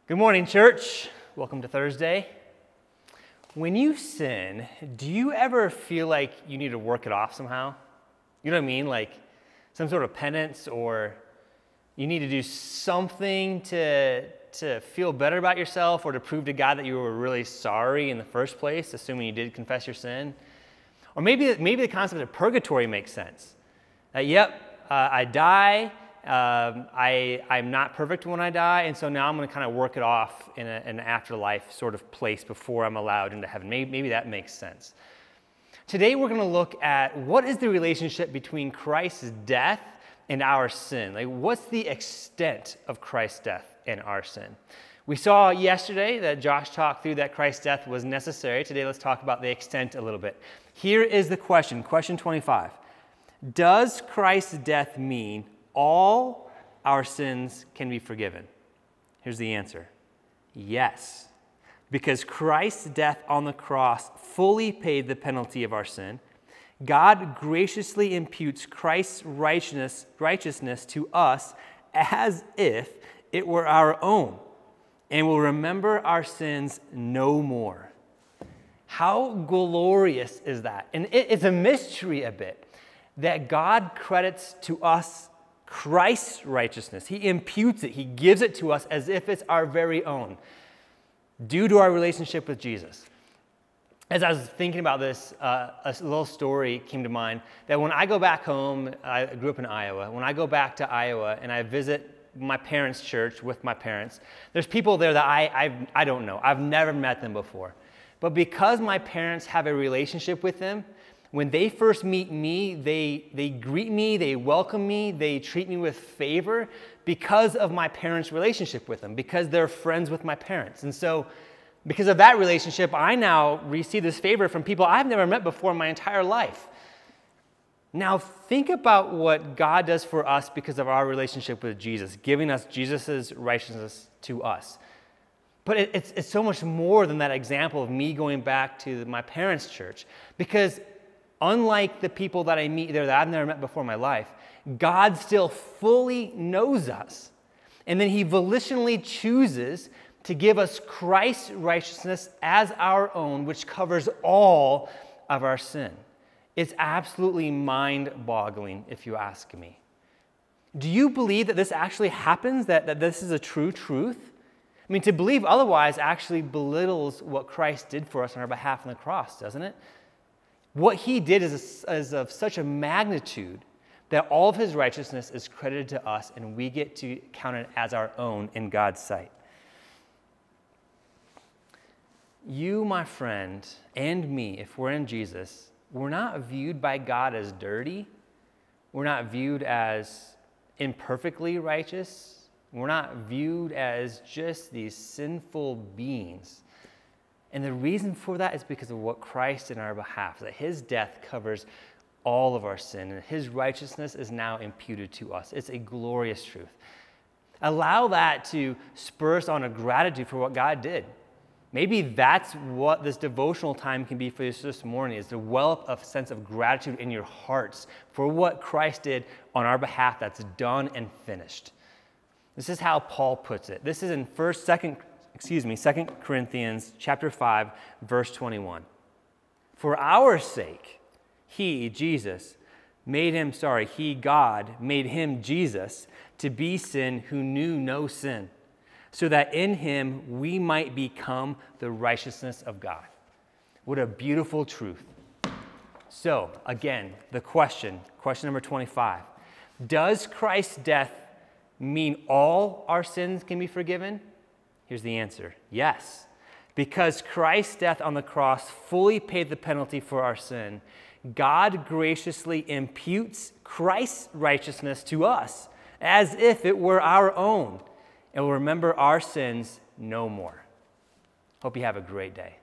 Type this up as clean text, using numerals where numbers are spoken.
Good morning, church. Welcome to Thursday. When you sin, do you ever feel like you need to work it off somehow? You know what I mean? Like some sort of penance, or you need to do something to feel better about yourself, or to prove to God that you were really sorry in the first place, assuming you did confess your sin. Or maybe the concept of purgatory makes sense. I die. I'm not perfect when I die, and so now I'm going to kind of work it off in an afterlife sort of place before I'm allowed into heaven. Maybe that makes sense. Today we're going to look at what is the relationship between Christ's death and our sin. Like, what's the extent of Christ's death and our sin? We saw yesterday that Josh talked through that Christ's death was necessary. Today let's talk about the extent a little bit. Here is the question, question 25. Does Christ's death mean all our sins can be forgiven? Here's the answer. Yes. Because Christ's death on the cross fully paid the penalty of our sin, God graciously imputes Christ's righteousness to us as if it were our own, and will remember our sins no more. How glorious is that? And it's a mystery a bit that God credits to us Christ's righteousness. He imputes it. He gives it to us as if it's our very own, due to our relationship with Jesus. As I was thinking about this, a little story came to mind that when I go back home, I grew up in Iowa. When I go back to Iowa and I visit my parents' church with my parents, there's people there that I don't know. I've never met them before. But because my parents have a relationship with them, when they first meet me, they greet me, they welcome me, they treat me with favor because of my parents' relationship with them, because they're friends with my parents. And so because of that relationship, I now receive this favor from people I've never met before in my entire life. Now think about what God does for us because of our relationship with Jesus, giving us Jesus' righteousness to us. But it's so much more than that example of me going back to my parents' church, because unlike the people that I meet there that I've never met before in my life, God still fully knows us. And then he volitionally chooses to give us Christ's righteousness as our own, which covers all of our sin. It's absolutely mind-boggling, if you ask me. Do you believe that this actually happens, that this is a true truth? I mean, to believe otherwise actually belittles what Christ did for us on our behalf on the cross, doesn't it? What he did is of such a magnitude that all of his righteousness is credited to us, and we get to count it as our own in God's sight. You, my friend, and me, if we're in Jesus, we're not viewed by God as dirty. We're not viewed as imperfectly righteous. We're not viewed as just these sinful beings. And the reason for that is because of what Christ did on our behalf, that his death covers all of our sin, and his righteousness is now imputed to us. It's a glorious truth. Allow that to spur us on a gratitude for what God did. Maybe that's what this devotional time can be for you this morning, is to well up a sense of gratitude in your hearts for what Christ did on our behalf that's done and finished. This is how Paul puts it. This is in 2 Corinthians chapter 5, verse 21. For our sake, God, made him, Jesus, to be sin who knew no sin, so that in him we might become the righteousness of God. What a beautiful truth. So, again, the question number 25. Does Christ's death mean all our sins can be forgiven? Here's the answer. Yes. Because Christ's death on the cross fully paid the penalty for our sin, God graciously imputes Christ's righteousness to us as if it were our own, and will remember our sins no more. Hope you have a great day.